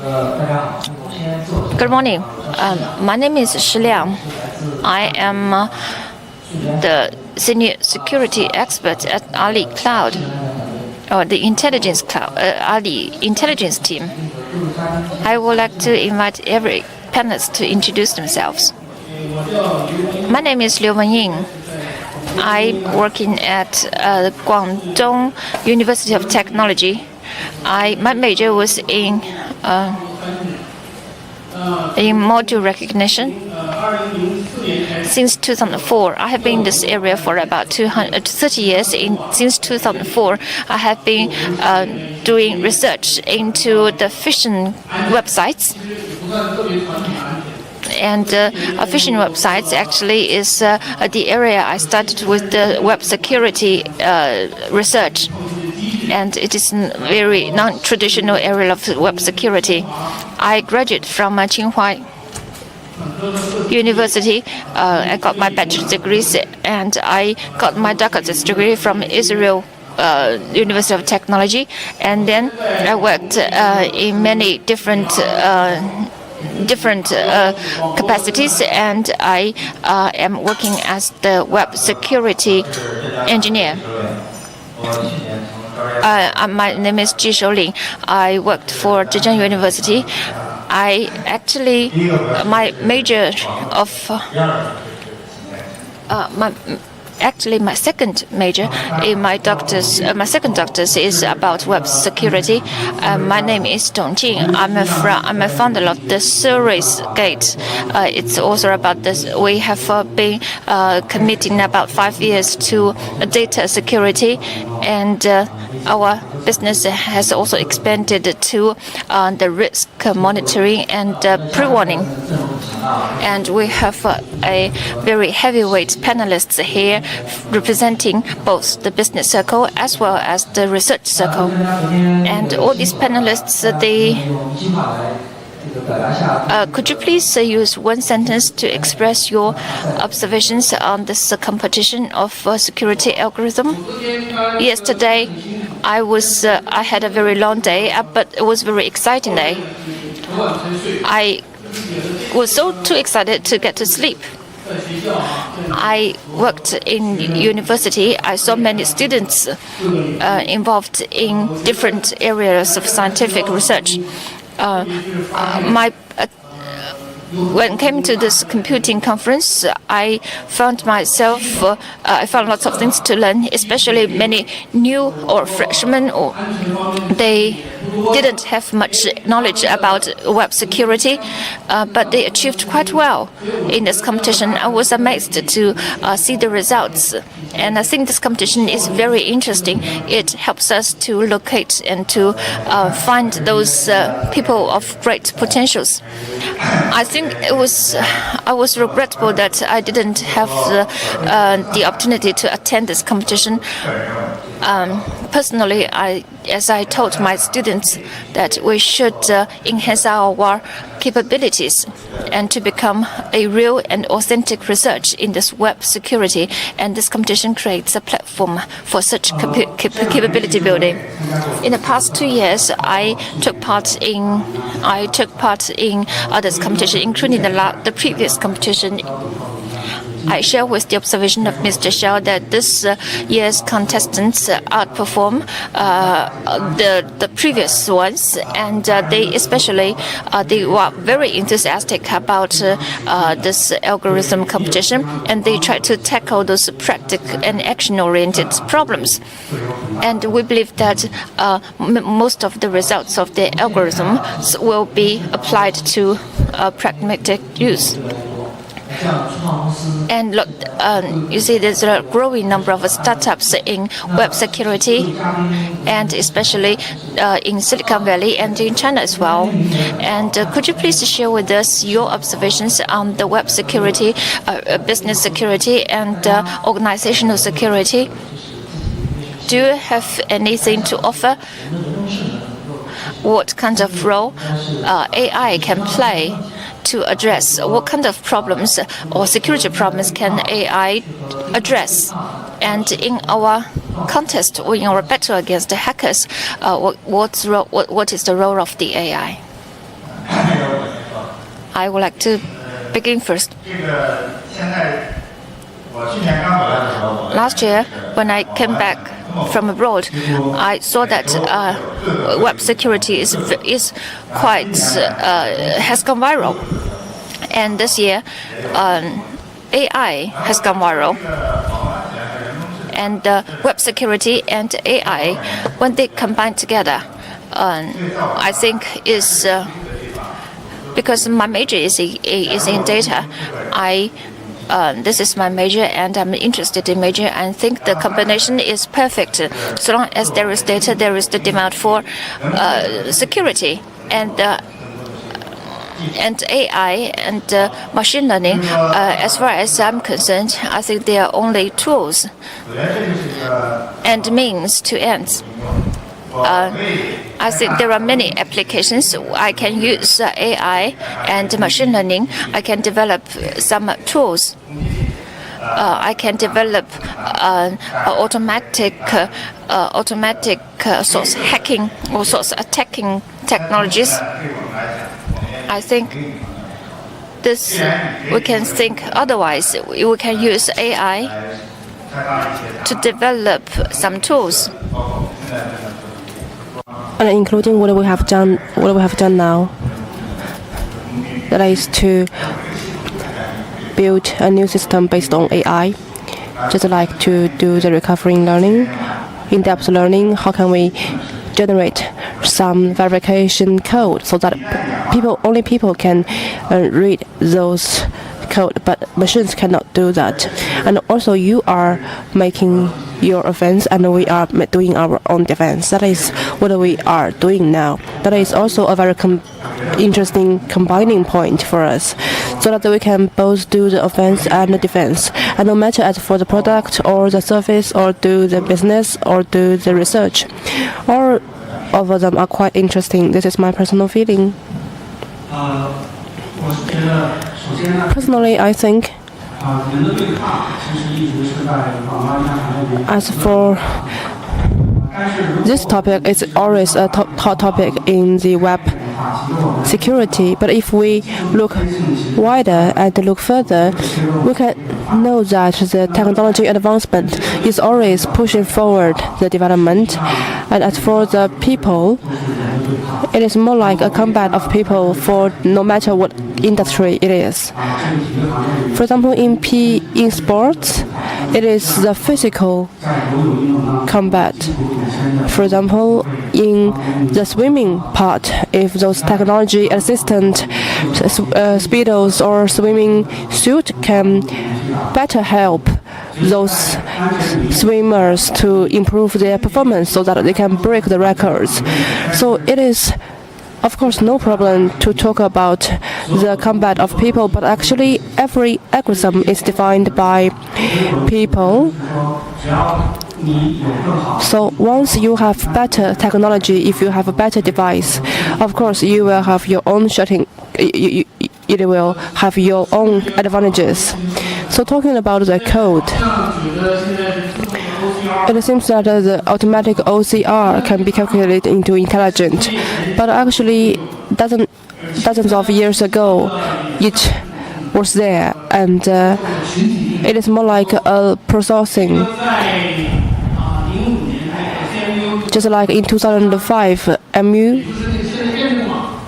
Good morning. My name is Shi Liang. I am the senior security expert at Ali Cloud, or the intelligence cloud, Ali intelligence team. I would like to invite every panelist to introduce themselves. My name is Liu Wenying. I'm working at Guangdong University of Technology. My major was in module recognition. Since 2004, I have been in this area for about 30 years. Since 2004, I have been doing research into the phishing websites. And phishing websites actually is the area I started with the web security research. And it is a very non-traditional area of web security. I graduated from Tsinghua University. I got my bachelor's degrees, and I got my doctorate degree from Israel University of Technology. And then I worked in many different capacities, and I am working as the web security engineer. My name is Ji Shouling. I worked for Zhejiang University. My major of my second major in my second doctor's is about web security. My name is Dong Jing. I'm a founder of the Service Gate. It's also about this. We have been committing about 5 years to data security, and our business has also expanded to the risk monitoring and pre-warning. And we have a very heavyweight panelists here representing both the business circle as well as the research circle. And all these panelists, could you please use one sentence to express your observations on this competition of security algorithm? Yesterday, I had a very long day, but it was a very exciting day. I was too excited to get to sleep. I worked in university. I saw many students involved in different areas of scientific research. When it came to this computing conference, I found lots of things to learn, especially many new or freshmen, or they didn't have much knowledge about web security, but they achieved quite well in this competition. I was amazed to see the results, and I think this competition is very interesting. It helps us to locate and to find those people of great potentials. I think I was regretful that I didn't have the opportunity to attend this competition. Personally, as I told my students that we should enhance our capabilities and to become a real and authentic research in this web security, and this competition creates a platform for such capability building. In the past 2 years, I took part in this competition, including the previous competition. I share with the observation of Mr. Xiao that this year's contestants outperform the previous ones, and they were very enthusiastic about this algorithm competition, and they tried to tackle those practical and action-oriented problems. And we believe that most of the results of the algorithms will be applied to pragmatic use. And look, you see there's a growing number of startups in web security, and especially in Silicon Valley and in China as well. And could you please share with us your observations on the web security, business security, and organizational security? Do you have anything to offer? What kind of role AI can play to address? What kind of problems or security problems can AI address? And in our contest or in our battle against the hackers, what is the role of the AI? I would like to begin first. Last year, when I came back from abroad, I saw that web security is quite has gone viral, and this year, AI has gone viral. And web security and AI, when they combine together, I think is because my major is in data. This is my major, and I'm interested in major. I think the combination is perfect. So long as there is data, there is the demand for security, and AI and machine learning. As far as I'm concerned, I think they are only tools and means to ends. I think there are many applications. I can use AI and machine learning. I can develop some tools. I can develop automatic source hacking or source attacking technologies. I think this we can think otherwise. We can use AI to develop some tools. And including what we have done now, that is to build a new system based on AI, just like to do the recovering learning, in-depth learning. How can we generate some verification code so that only people can read those code, but machines cannot do that. And also, you are making your offense, and we are doing our own defense. That is what we are doing now. That is also a very interesting combining point for us, so that we can both do the offense and the defense. And no matter as for the product or the service or do the business or do the research, all of them are quite interesting. This is my personal feeling. Personally, I think as for this topic, it's always a hot topic in the web security. But if we look wider and look further, we can know that the technology advancement is always pushing forward the development. And as for the people, it is more like a combat of people for no matter what industry it is. For example, in sports, it is the physical combat. For example, in the swimming part, if those technology assistant speedos or swimming suit can better help those swimmers to improve their performance so that they can break the records. So it is, of course, no problem to talk about the combat of people, but actually every algorithm is defined by people. So once you have better technology, if you have a better device, of course you will have your own shutting. It will have your own advantages. So talking about the code, it seems that the automatic OCR can be calculated into intelligent, but actually dozens of years ago it was there, and it is more like a processing. Just like in 2005, MU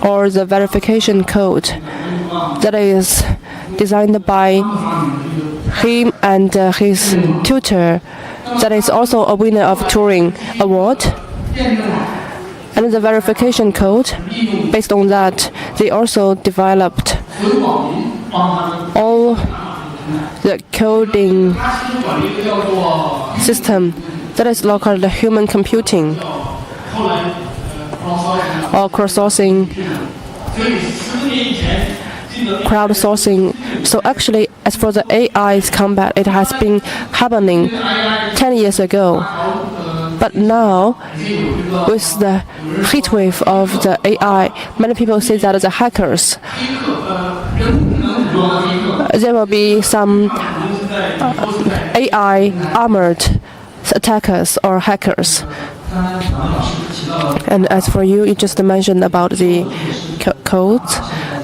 or the verification code that is designed by him and his tutor, that is also a winner of Turing Award. And the verification code, based on that, they also developed all the coding system that is called the human computing or crowdsourcing. So actually, as for the AI's combat, it has been happening 10 years ago. But now, with the heat wave of the AI, many people say that the hackers, there will be some AI armored attackers or hackers. And as for you, you just mentioned about the codes,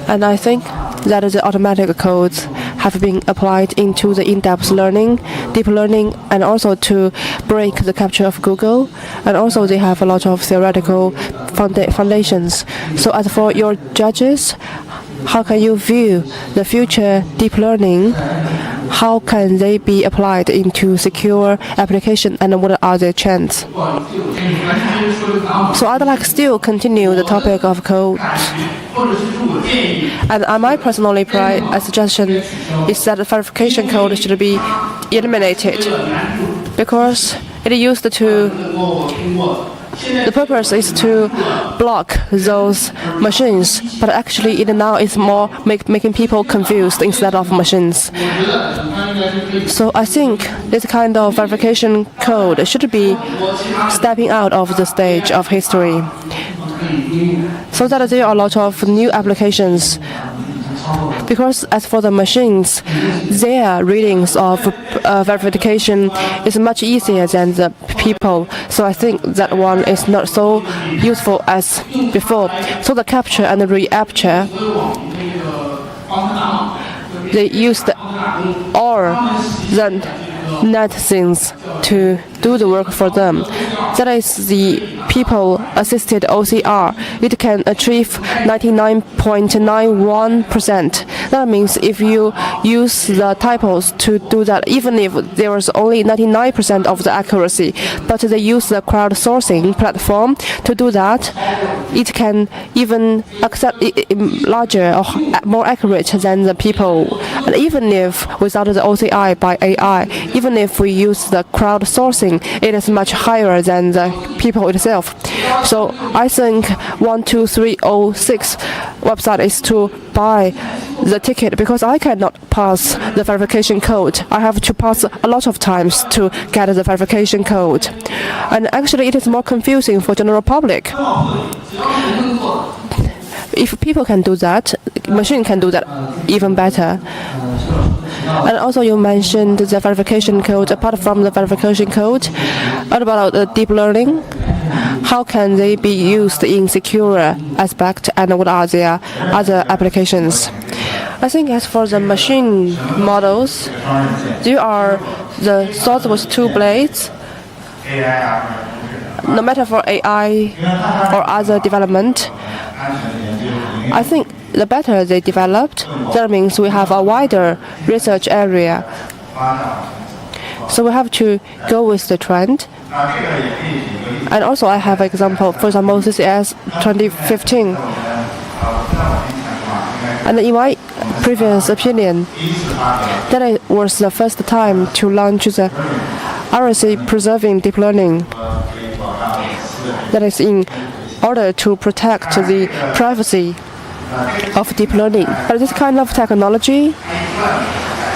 and I think that the automatic codes have been applied into the in-depth learning, deep learning, and also to break the capture of Google. And also they have a lot of theoretical foundations. So as for your judges, how can you view the future deep learning? How can they be applied into secure application, and what are their trends? So I'd like still continue the topic of code. And my personally a suggestion is that the verification code should be eliminated because it used to. The purpose is to block those machines, but actually it now is more making people confused instead of machines. So I think this kind of verification code should be stepping out of the stage of history, so that there are a lot of new applications. Because as for the machines, their readings of verification is much easier than the people. So I think that one is not so useful as before. So the capture and the recapture, they used all the net things to do the work for them. That is the people-assisted OCR. It can achieve 99.91%. That means if you use the typos to do that, even if there is only 99% of the accuracy, but they use the crowdsourcing platform to do that, it can even accept larger or more accurate than the people. And even if without the OCI by AI, even if we use the crowdsourcing, it is much higher than the people itself. So I think 12306 website is to buy the ticket because I cannot pass the verification code. I have to pass a lot of times to get the verification code. And actually it is more confusing for general public. If people can do that, machine can do that even better. And also you mentioned the verification code. Apart from the verification code, what about the deep learning? How can they be used in secure aspect, and what are their other applications? I think as for the machine models, the sword with two blades. No matter for AI or other development, I think the better they developed, that means we have a wider research area. So we have to go with the trend. And also I have an example, for example, CCS 2015. And in my previous opinion, that it was the first time to launch the RSA preserving deep learning. That is in order to protect the privacy of deep learning. But this kind of technology,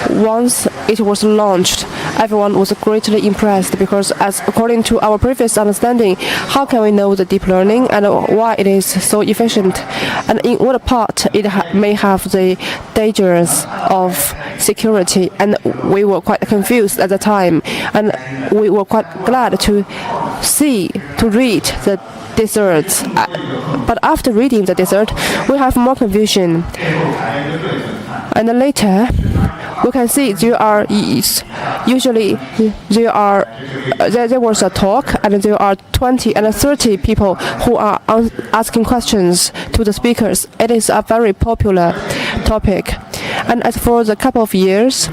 once it was launched, everyone was greatly impressed because according to our previous understanding, how can we know the deep learning and why it is so efficient? And in what part it may have the dangers of security? And we were quite confused at the time. And we were quite glad to read the desserts. But after reading the dessert, we have more confusion. And then later, we can see there was a talk, and there are 20 and 30 people who are asking questions to the speakers. It is a very popular topic. And as for the couple of years,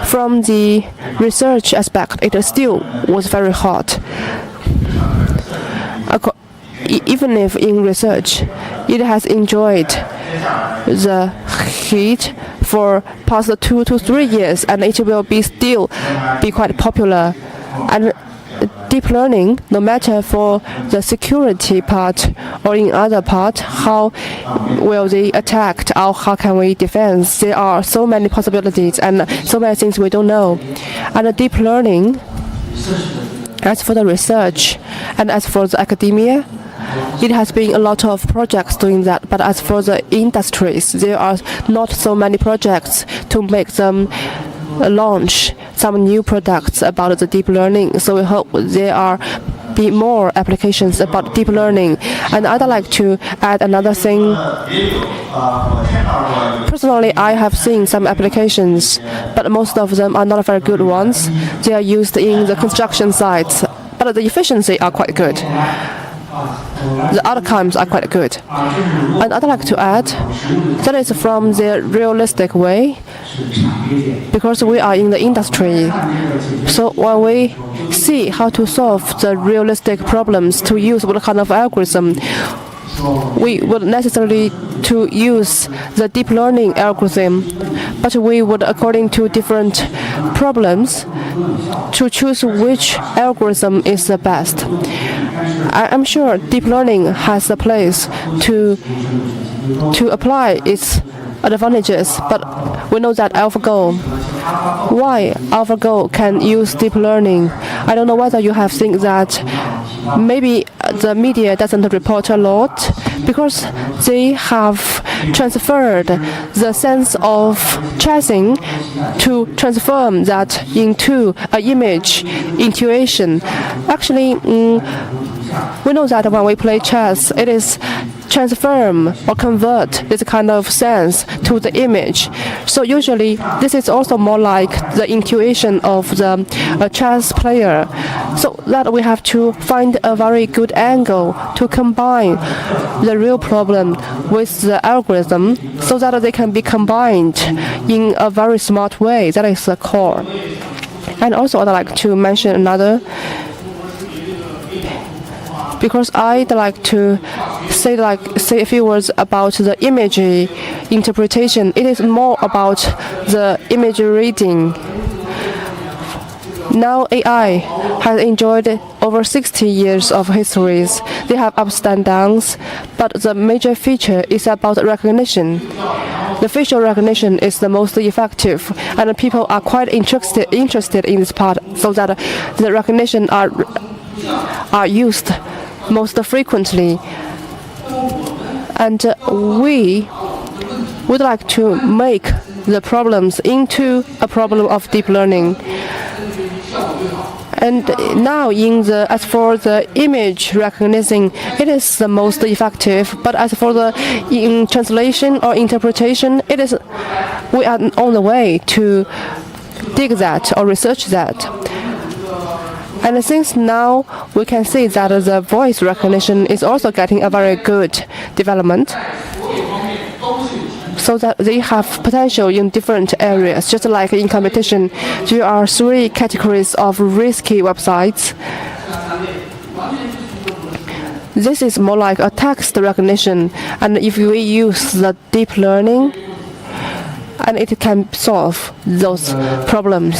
from the research aspect, it still was very hot. Even if in research, it has enjoyed the heat for past 2 to 3 years, and it will still be quite popular. And deep learning, no matter for the security part or in other part, how will they attack or how can we defend? There are so many possibilities and so many things we don't know. And the deep learning, as for the research and as for the academia, it has been a lot of projects doing that, but as for the industries, there are not so many projects to make them launch some new products about the deep learning. So we hope there are be more applications about deep learning. And I'd like to add another thing. Personally, I have seen some applications, but most of them are not very good ones. They are used in the construction sites, but the efficiency are quite good. The outcomes are quite good. And I'd like to add that is from the realistic way, because we are in the industry. So when we see how to solve the realistic problems to use what kind of algorithm, we would necessarily to use the deep learning algorithm, but we would, according to different problems, to choose which algorithm is the best. I'm sure deep learning has a place to apply its advantages, but we know that AlphaGo. Why AlphaGo can use deep learning? I don't know whether you have think that maybe the media doesn't report a lot because they have transferred the sense of chessing to transform that into an image intuition. Actually, we know that when we play chess, it is transform or convert this kind of sense to the image. So usually this is also more like the intuition of the chess player. So that we have to find a very good angle to combine the real problem with the algorithm so that they can be combined in a very smart way. That is the core. And also I'd like to mention another, because I'd like to say a few words about the image interpretation. It is more about the image reading. Now AI has enjoyed over 60 years of histories. They have ups and downs, but the major feature is about recognition. The facial recognition is the most effective, and people are quite interested in this part, so that the recognition are used most frequently. And we would like to make the problems into a problem of deep learning. And now as for the image recognition, it is the most effective. But as for the in translation or interpretation, we are on the way to dig that or research that. And since now we can see that the voice recognition is also getting a very good development, so that they have potential in different areas. Just like in competition, there are 3 categories of risky websites. This is more like a text recognition, and if we use the deep learning, and it can solve those problems.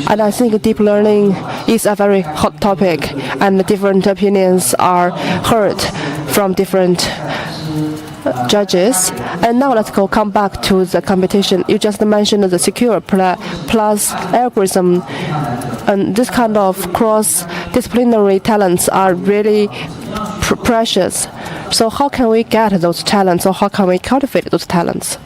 And I think deep learning is a very hot topic, and different opinions are heard from different judges. And now let's come back to the competition. You just mentioned the secure plus algorithm, and this kind of cross-disciplinary talents are really precious. So how can we get those talents, or how can we cultivate those talents?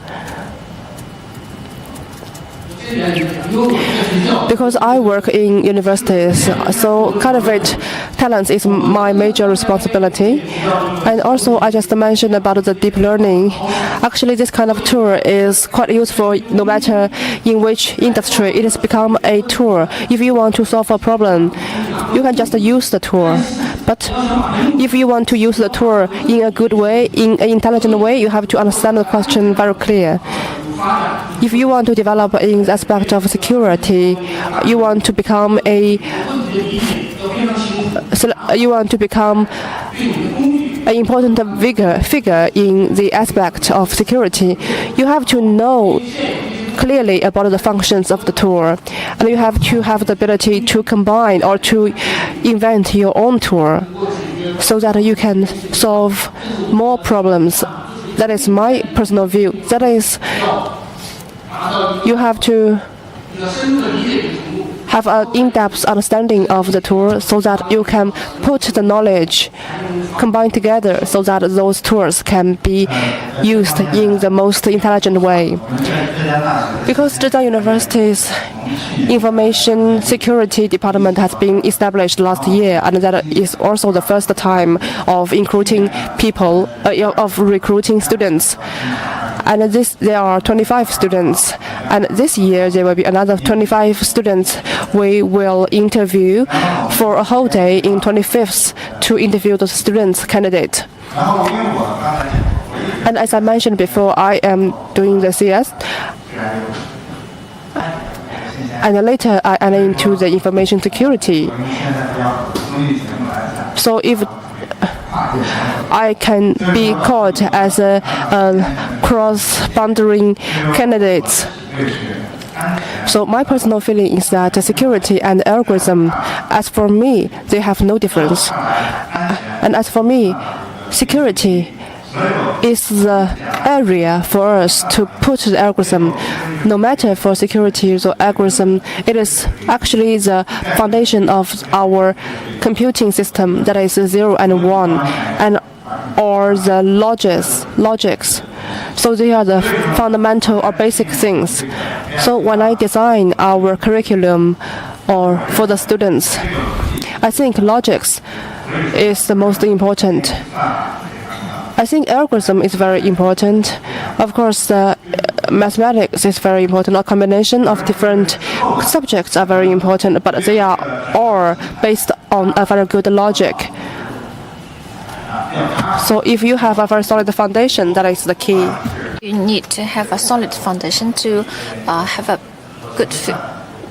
Because I work in universities, so cultivate talents is my major responsibility. And also, I just mentioned about the deep learning. Actually, this kind of tool is quite useful no matter in which industry. It has become a tool. If you want to solve a problem, you can just use the tool. But if you want to use the tool in a good way, in an intelligent way, you have to understand the question very clear. If you want to develop in the aspect of security, you want to become an important figure in the aspect of security, you have to know clearly about the functions of the tool, and you have to have the ability to combine or to invent your own tool so that you can solve more problems. That is my personal view. That is, you have to have an in-depth understanding of the tool so that you can put the knowledge combined together so that those tools can be used in the most intelligent way. Because Zhejiang University's Information Security Department has been established last year, and that is also the first time of recruiting students. And there are 25 students, and this year there will be another 25 students we will interview for a whole day in 25th to interview the students candidate. And as I mentioned before, I am doing the CS, and later I enter into the information security. So if I can be called as a cross-boundary candidate. So my personal feeling is that security and algorithm, as for me, they have no difference. And as for me, security is the area for us to put the algorithm. No matter for security or algorithm, it is actually the foundation of our computing system, that is 0 and 1, and or the logics. So they are the fundamental or basic things. So when I design our curriculum or for the students, I think logics is the most important. I think algorithm is very important. Of course, mathematics is very important. A combination of different subjects are very important, but they are all based on a very good logic. So if you have a very solid foundation, that is the key. You need to have a solid foundation to have a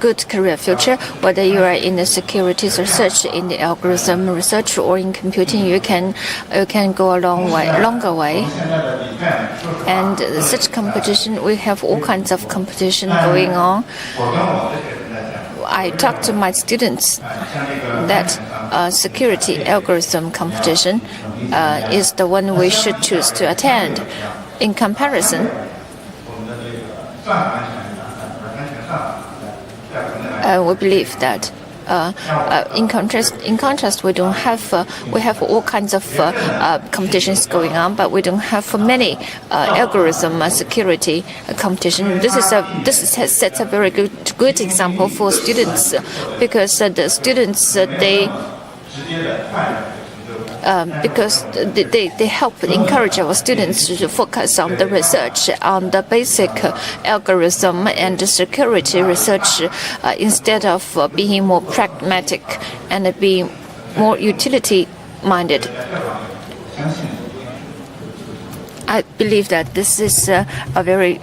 good career future. Whether you are in the securities research, in the algorithm research, or in computing, you can go a longer way. And such competition, we have all kinds of competition going on. I talk to my students that security algorithm competition is the one we should choose to attend. In comparison, we believe that in contrast, we don't have we have all kinds of competitions going on, but we don't have many algorithm security competition. This sets a very good example for students, because the students because they help encourage our students to focus on the research, on the basic algorithm and security research, instead of being more pragmatic and being more utility-minded. I believe that this is a very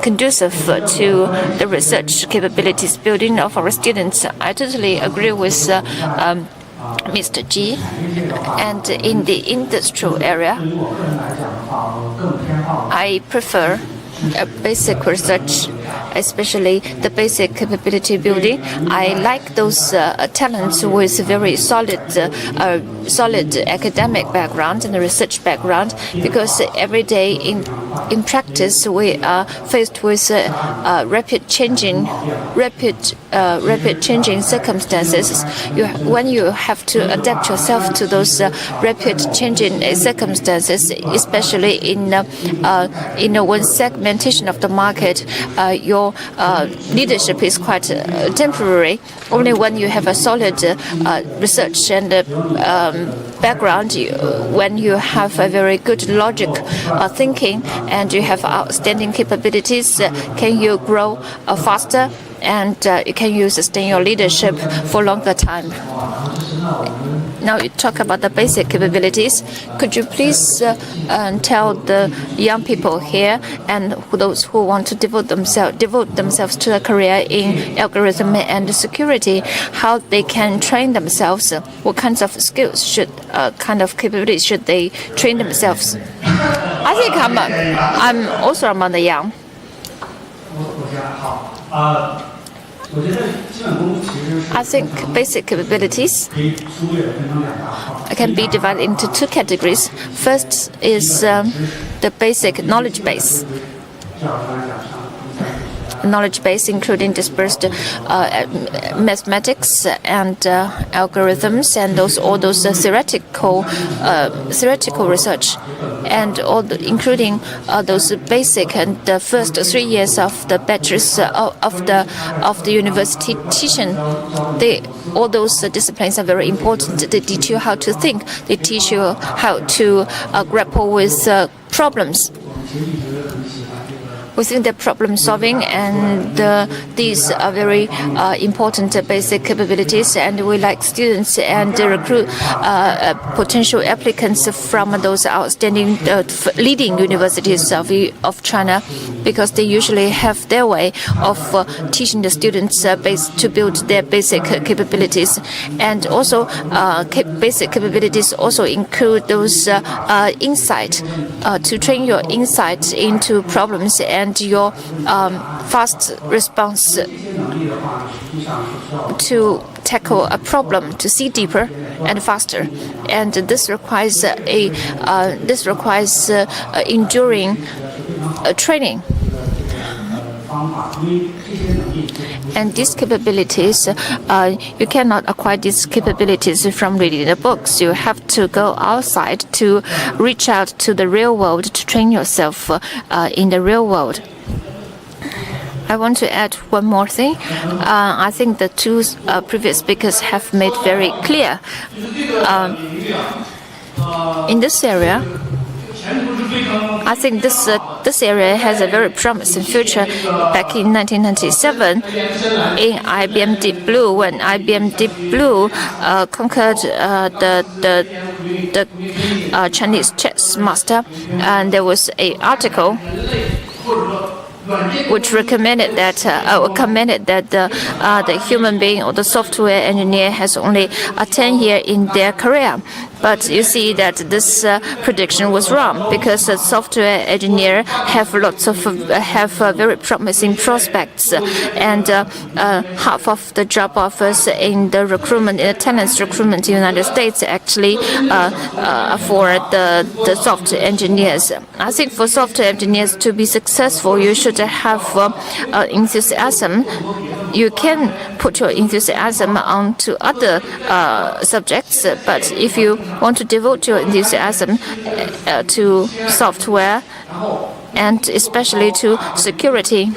conducive to the research capabilities building of our students. I totally agree with Mr. Ji. And in the industrial area, I prefer basic research, especially the basic capability building. I like those talents with very solid academic background and research background, because every day in practice we are faced with rapid changing circumstances. When you have to adapt yourself to those rapid changing circumstances, especially in one segmentation of the market, your leadership is quite temporary. Only when you have a solid research and background, when you have a very good logic thinking and you have outstanding capabilities, can you grow faster and can you sustain your leadership for longer time. Now you talk about the basic capabilities. Could you please tell the young people here and those who want to devote themselves to a career in algorithm and security, how they can train themselves? What kinds of skills kind of capabilities should they train themselves? I think I'm also among the young. I think basic capabilities can be divided into two categories. First is the basic knowledge base. knowledge base, including dispersed mathematics and algorithms, and all those theoretical research, and including those basic and the first 3 years of the bachelor's of the university teaching. All those disciplines are very important. They teach you how to think. They teach you how to grapple with problems. We think that problem solving and these are very important basic capabilities, and we like students and recruit potential applicants from those outstanding leading universities of China, because they usually have their way of teaching the students to build their basic capabilities. And also basic capabilities also include those insight, to train your insight into problems and your fast response to tackle a problem, to see deeper and faster. And this requires enduring training. And these capabilities, you cannot acquire these capabilities from reading the books. You have to go outside to reach out to the real world, to train yourself in the real world. I want to add one more thing. I think the two previous speakers have made very clear. In this area, I think this area has a very promising future. Back in 1997, in IBM Deep Blue, when IBM Deep Blue conquered the Chinese chess master, and there was an article which recommended that the human being or the software engineer has only 10 years in their career. But you see that this prediction was wrong, because the software engineer have very promising prospects, and half of the job offers in the recruitment, in the talents recruitment in the United States, actually for the software engineers. I think for software engineers to be successful, you should have enthusiasm. You can put your enthusiasm onto other subjects, but if you want to devote your enthusiasm to software and especially to security,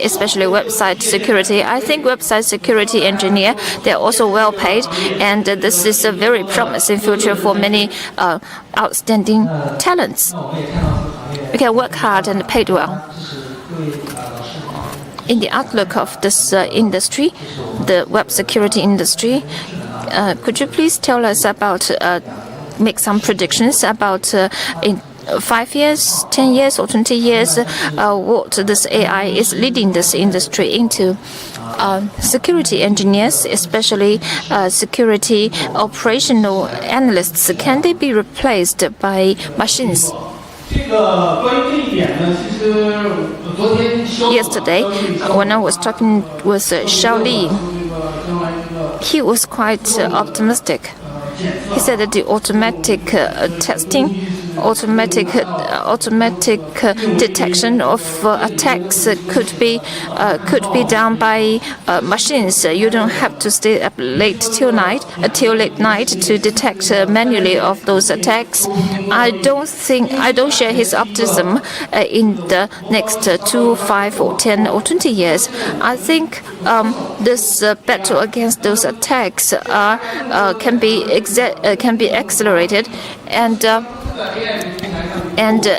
especially website security. I think website security engineer, they're also well paid, and this is a very promising future for many outstanding talents. We can work hard and paid well. In the outlook of this industry, the web security industry, could you please tell us about, make some predictions about in 5 years, 10 years, or 20 years, what this AI is leading this industry into? Security engineers, especially security operational analysts, can they be replaced by machines? Yesterday, when I was talking with Xiao Li, he was quite optimistic. He said that the automatic testing, automatic detection of attacks could be done by machines. You don't have to stay up till late night to detect manually of those attacks. I don't share his optimism in the next 2, 5, or 10 or 20 years. I think this battle against those attacks can be accelerated, and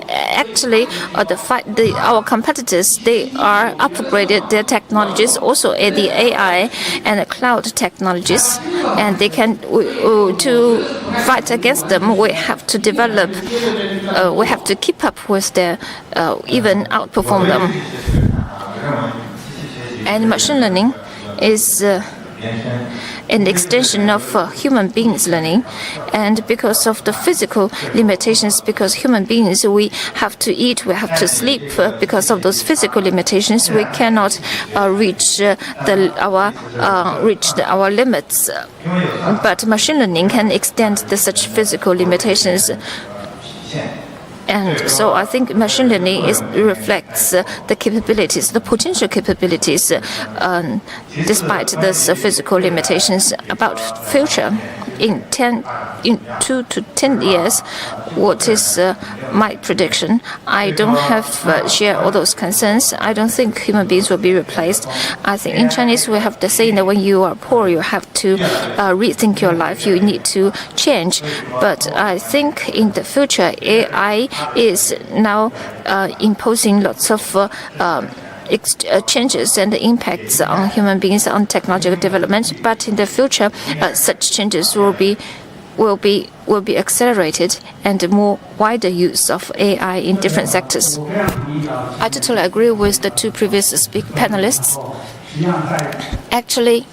actually our competitors, they are upgraded their technologies also at the AI and the cloud technologies, and they can to fight against them. We have to develop, we have to keep up with their, even outperform them. And machine learning is an extension of human beings learning, and because of the physical limitations, because human beings, we have to eat, we have to sleep, because of those physical limitations, we cannot reach our limits. But machine learning can extend such physical limitations. And so I think machine learning reflects the capabilities, the potential capabilities, despite these physical limitations. About future, in 2 to 10 years, what is my prediction? I don't have share all those concerns. I don't think human beings will be replaced. I think in Chinese we have the saying that when you are poor, you have to rethink your life. You need to change. But I think in the future, AI is now imposing lots of changes and impacts on human beings, on technological development. But in the future, such changes will be accelerated, and more wider use of AI in different sectors. I totally agree with the two previous panelists. Actually,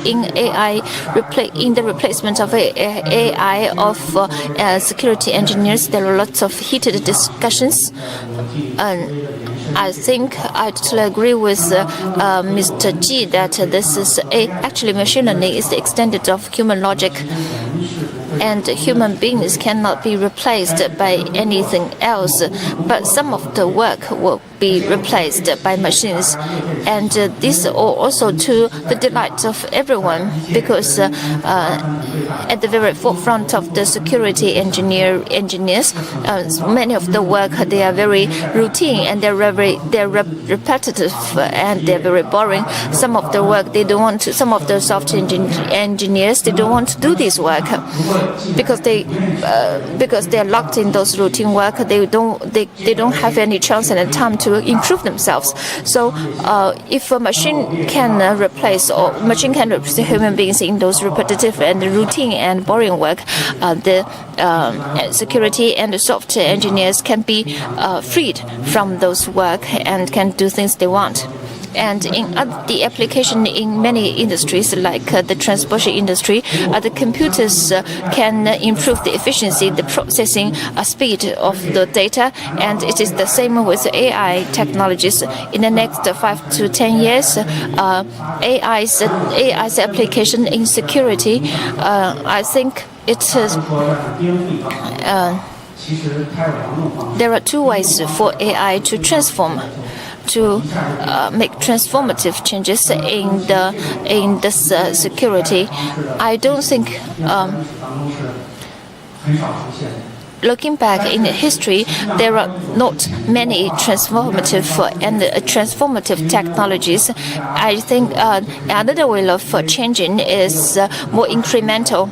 in the replacement of AI of security engineers, there are lots of heated discussions. I think I totally agree with Mr. Ji that this is actually machine learning is the extended of human logic. And human beings cannot be replaced by anything else, but some of the work will be replaced by machines. And this also to the delight of everyone, because at the very forefront of the security engineers, many of the work, they are very routine and they're repetitive and they're very boring. Some of the work they don't want to. Some of the software engineers, they don't want to do this work because they're locked in those routine work. They don't have any chance and time to improve themselves. So if a machine can replace human beings in those repetitive and routine and boring work, the security and the software engineers can be freed from those work and can do things they want. And in the application in many industries, like the transportation industry, the computers can improve the efficiency, the processing speed of the data, and it is the same with AI technologies. In the next 5 to 10 years, AI's application in security, I think it is. There are two ways for AI to transform. To make transformative changes in this security. I don't think. Looking back in history, there are not many transformative technologies. I think another way of changing is more incremental.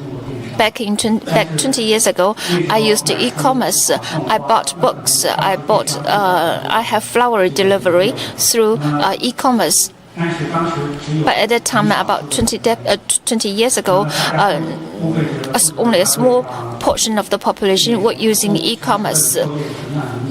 Back 20 years ago, I used e-commerce. I bought books. I have flower delivery through e-commerce. But at that time, about 20 years ago, only a small portion of the population were using e-commerce.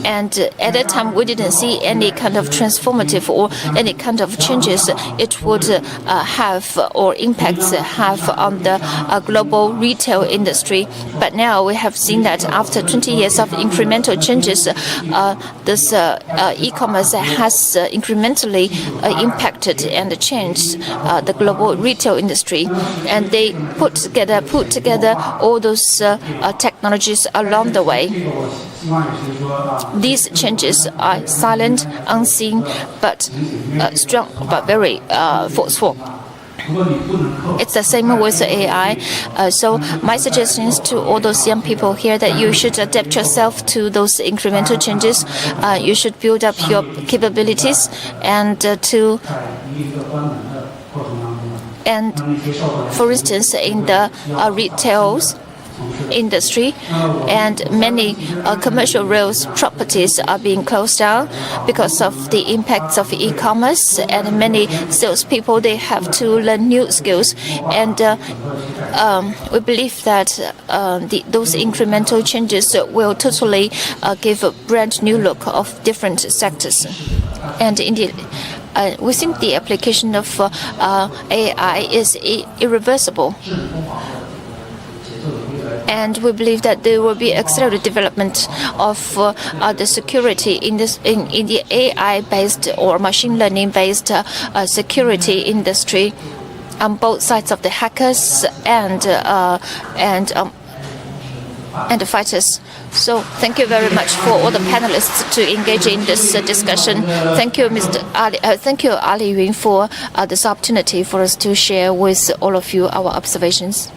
And at that time, we didn't see any kind of transformative or any kind of changes it would have or impacts have on the global retail industry. But now we have seen that after 20 years of incremental changes, this e-commerce has incrementally impacted and changed the global retail industry. And they put together all those technologies along the way. These changes are silent, unseen, but strong, but very forceful. It's the same with AI. So my suggestion is to all those young people here that you should adapt yourself to those incremental changes. You should build up your capabilities and for instance, in the retail industry, and many commercial real properties are being closed down because of the impacts of e-commerce, and many salespeople, they have to learn new skills. And we believe that those incremental changes will totally give a brand new look of different sectors. And indeed, we think the application of AI is irreversible. And we believe that there will be accelerated development of the security in the AI-based or machine learning-based security industry and fighters. So thank you very much for all the panelists to engage in this discussion. Thank you, thank you, Ali Yun, for this opportunity for us to share with all of you our observations.